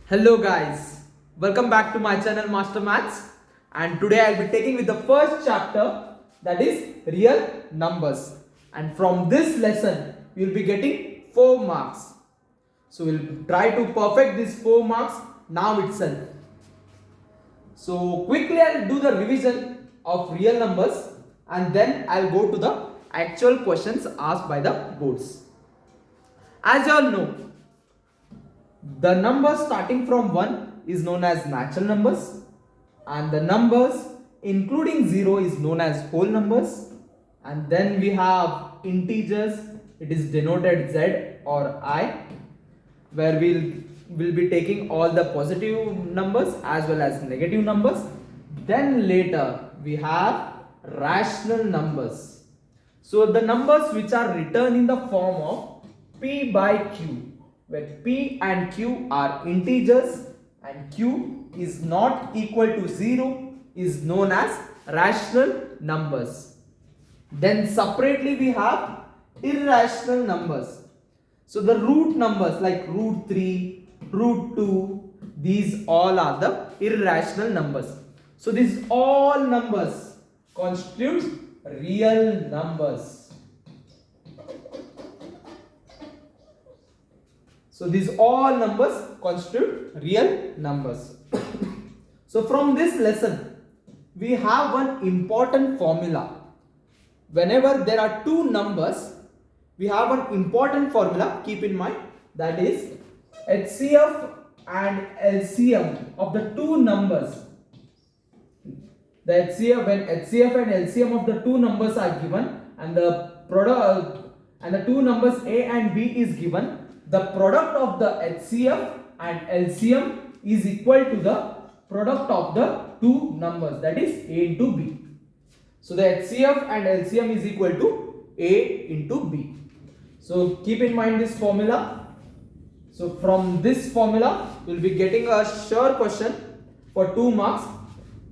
Hello guys, welcome back to my channel Master Maths, and today I'll be taking with the first chapter, that is real numbers, and from this lesson you'll be getting 4 marks. So we'll try to perfect these 4 marks now itself. So quickly I'll do the revision of real numbers and then I'll go to the actual questions asked by the boards. As you all know, the numbers starting from 1 is known as natural numbers, and the numbers including 0 is known as whole numbers, and then we have integers, it is denoted Z or I, where we'll be taking all the positive numbers as well as negative numbers. Then later we have rational numbers. So the numbers which are written in the form of P by Q, where P and Q are integers and Q is not equal to 0, is known as rational numbers. Then separately we have irrational numbers. So the root numbers like root 3, root 2, these all are the irrational numbers. So these all numbers constitute real numbers. So these all numbers constitute real numbers. So from this lesson, we have one important formula. Whenever there are two numbers, we have an important formula, keep in mind, that is HCF and LCM of the two numbers. The HCF, when HCF and LCM of the two numbers are given and the product and the two numbers A and B is given, the product of the HCF and LCM is equal to the product of the two numbers, that is A into B. So the HCF and LCM is equal to A into B. So keep in mind this formula. So from this formula you will be getting a sure question for 2 marks.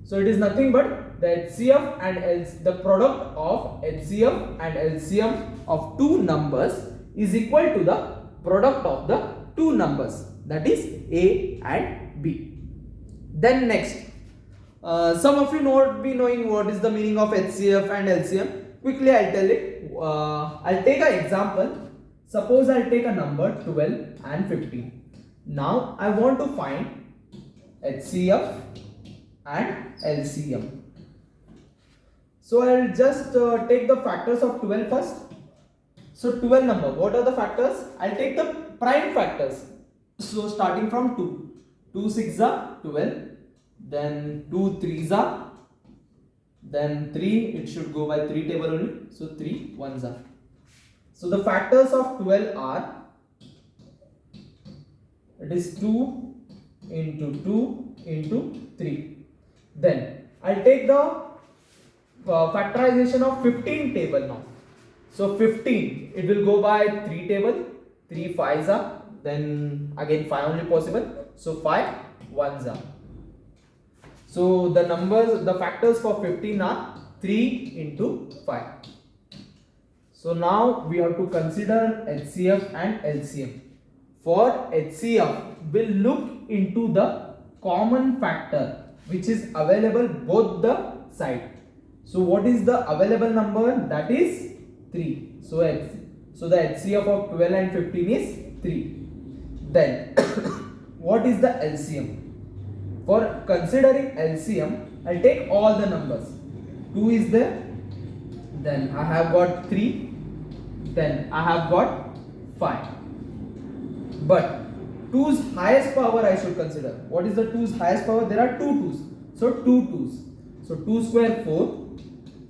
So it is nothing but the HCF and the product of HCF and LCM of two numbers is equal to the product of the two numbers, that is A and B. Then next, some of you not be knowing what is the meaning of HCF and LCM. Quickly I'll tell it. I'll take an example. Suppose I'll take a number 12 and 15. Now I want to find HCF and LCM. So I'll just take the factors of 12 first. So 12 number, what are the factors? I'll take the prime factors. So starting from 2. 2 6 are 12. Then 2 3s are. Then 3, it should go by 3 table only. So 3 1s are. So the factors of 12 are, it is 2 into 2 into 3. Then I'll take the factorization of 15 table now. So 15, it will go by 3 table, 3 5s are, then again 5 only possible, so 5 1s are. So the numbers, the factors for 15 are 3 into 5. So now we have to consider HCF and LCM. For HCF, we'll look into the common factor which is available both the side. So what is the available number? That is 3. So the HCF of 12 and 15 is 3. Then what is the LCM? For considering LCM, I'll take all the numbers. 2 is there. Then I have got 3. Then I have got 5. But 2's highest power I should consider. What is the 2's highest power? There are 2 2's. So 2 2's. So 2 square 4.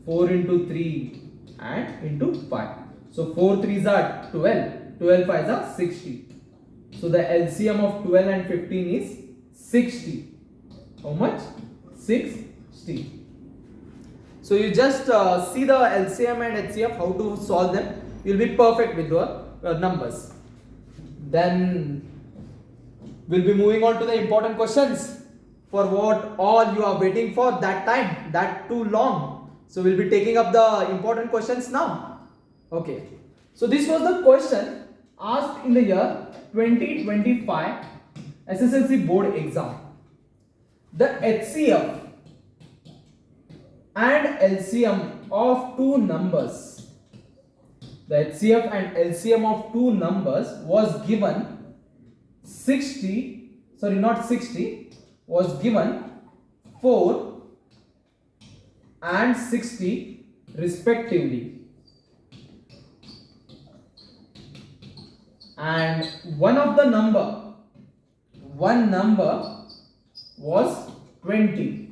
4 into 3 and into 5. So 4 3s are 12. 12 5s are 60. So the LCM of 12 and 15 is 60. How much? 60. So you just see the LCM and HCF, how to solve them. You'll be perfect with your numbers. Then we'll be moving on to the important questions, for what all you are waiting for that time, that too long. So we'll be taking up the important questions now. Okay. So this was the question asked in the year 2025 SSLC board exam, the HCF and LCM of two numbers, the HCF and LCM of two numbers was given 4 and 60 respectively, and one number was 20.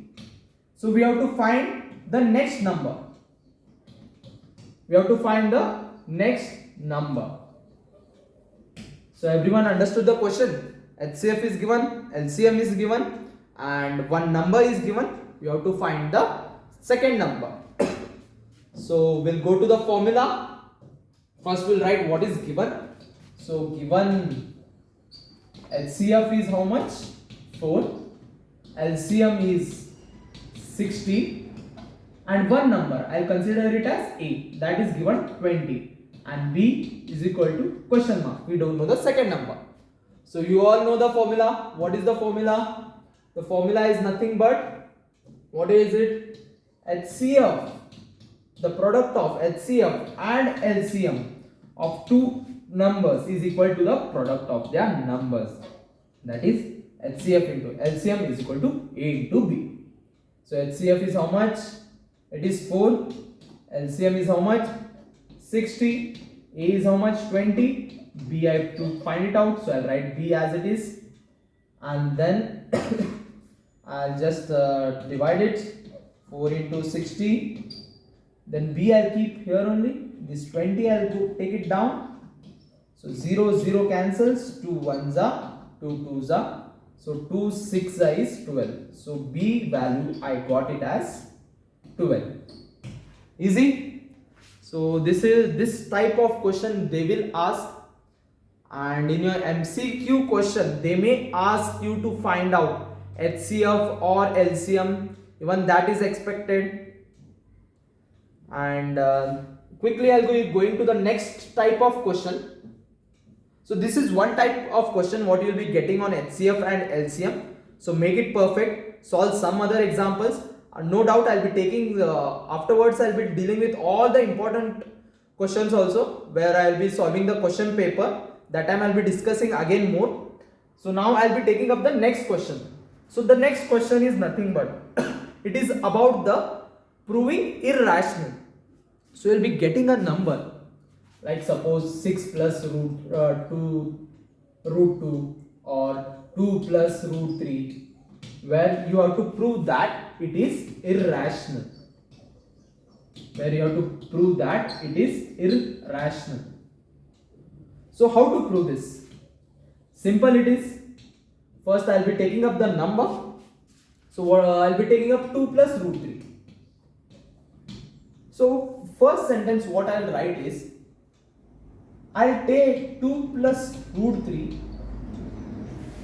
So we have to find the next number. So everyone understood the question? HCF is given, LCM is given, and one number is given. You have to find the second number. So we'll go to the formula. First we'll write what is given. So given HCF is how much? 4. LCM is 60. And one number, I'll consider it as A, that is given 20. And B is equal to question mark. We don't know the second number. So you all know the formula. What is the formula? The formula is nothing but, what is it? HCF, the product of HCF and LCM of two numbers is equal to the product of their numbers. That is HCF into LCM is equal to A into B. So HCF is how much? It is 4. LCM is how much? 60. A is how much? 20. B I have to find it out. So I'll write B as it is. And then I'll just divide it. 4 into 60. Then B I'll keep here only. This 20 I'll take it down. So 0, 0 cancels. 2 1s are. 2 2s are. So 2 6 is 12. So B value I got it as 12. Easy. So this type of question they will ask, and in your MCQ question they may ask you to find out HCF or LCM. Even that is expected. And quickly I'll go going to the next type of question. So this is one type of question what you will be getting on HCF and LCM. So make it perfect. Solve some other examples. No doubt I'll be taking afterwards I'll be dealing with all the important questions also, where I'll be solving the question paper. That time I'll be discussing again more. So now I'll be taking up the next question. So the next question is nothing but it is about the proving irrational. So you'll be getting a number like suppose 6 plus root 2 or 2 plus root 3, where you have to prove that it is irrational. So how to prove this? Simple it is. First I'll be taking up the number. So I'll be taking up 2 plus root 3. So first sentence what I'll write is, I'll take 2 plus root 3.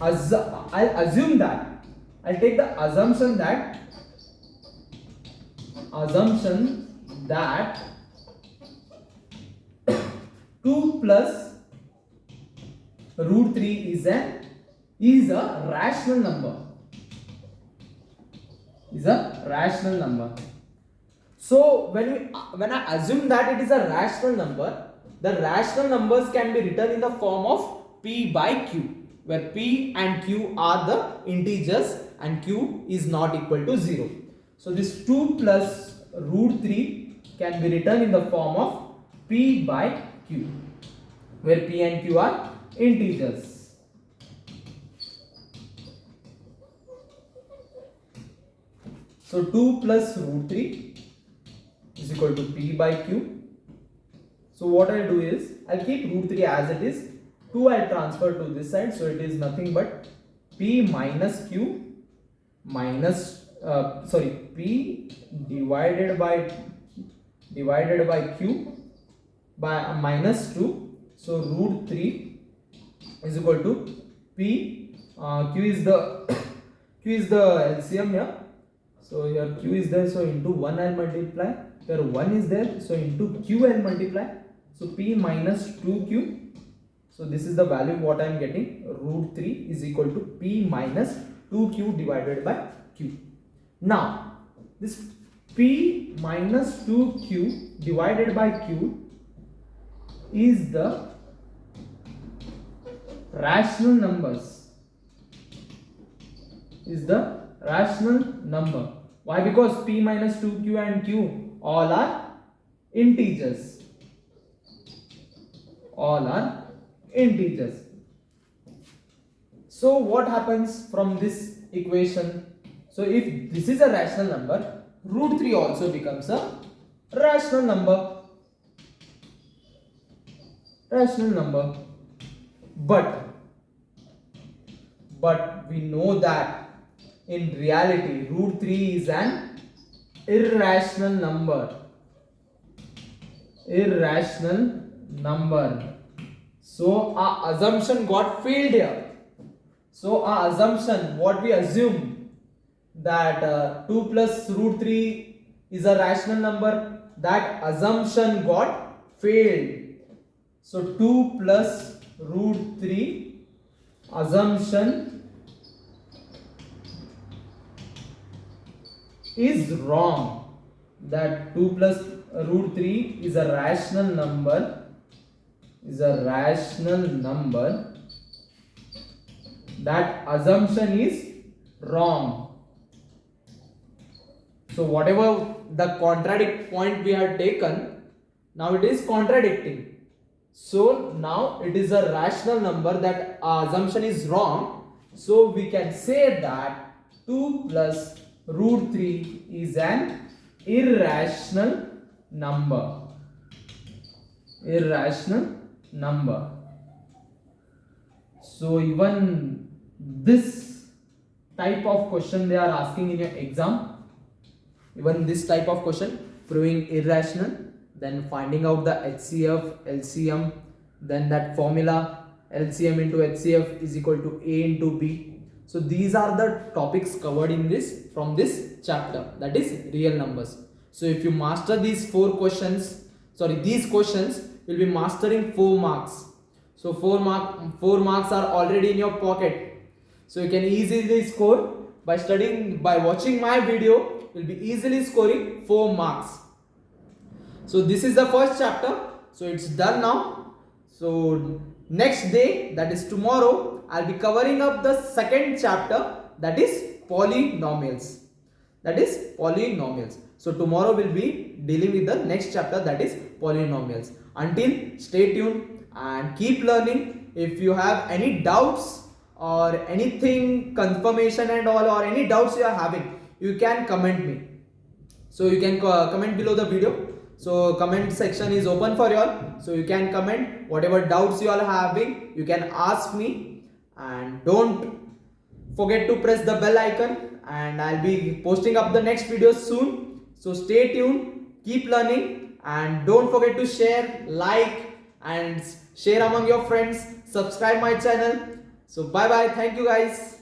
I'll assume that, I'll take the assumption that 2 plus root 3 is a rational number. So when I assume that it is a rational number, the rational numbers can be written in the form of P by Q, where P and Q are the integers and Q is not equal to 0. So this 2 plus root 3 can be written in the form of P by Q, where P and Q are integers. So 2 plus root 3 is equal to P by Q. So what I'll do is, I'll keep root 3 as it is. 2 I'll transfer to this side. So it is nothing but P minus Q minus, P divided by Q by minus 2. So root 3 is equal to P, Q is the LCM here. So here Q is there, so into 1 I'll multiply. Here 1 is there, so into Q I'll multiply. So P minus 2Q So this is the value what I am getting. Root 3 is equal to P minus 2Q divided by Q. Now this P minus 2Q divided by Q is the rational numbers. Is the rational number. Why? Because P minus 2Q and Q all are integers. All are integers. So what happens from this equation? So if this is a rational number, root 3 also becomes a rational number. Rational number. But we know that in reality root 3 is an irrational number. Irrational number. So our assumption got failed here. So our assumption, what we assume, that 2 plus root 3 is a rational number, that assumption got failed. So 2 plus root 3 assumption is wrong. That 2 plus root 3 is a rational number. That assumption is wrong. So whatever the contradict point we had taken, now it is contradicting. So now it is a rational number, that assumption is wrong. So we can say that 2 plus root 3 is an irrational number. Irrational number. So even this type of question they are asking in your exam. Even this type of question, proving irrational, then finding out the HCF, LCM, then that formula LCM into HCF is equal to A into B. So these are the topics covered in this, from this chapter, that is real numbers. So if you master these these questions, you'll be mastering 4 marks. So 4 marks are already in your pocket. So you can easily score by studying, by watching my video. You'll be easily scoring 4 marks. So this is the first chapter. So it's done now. So next day, that is tomorrow, I'll be covering up the second chapter, that is polynomials. So tomorrow we'll be dealing with the next chapter, that is polynomials. Until, stay tuned and keep learning. If you have any doubts or anything, confirmation and all, or any doubts you are having, you can comment me. So you can comment below the video. So comment section is open for you all. So you can comment whatever doubts you are having. You can ask me, and don't forget to press the bell icon. And I'll be posting up the next video soon. So stay tuned, keep learning, and don't forget to share, like, and share among your friends. Subscribe my channel. So bye bye. Thank you guys.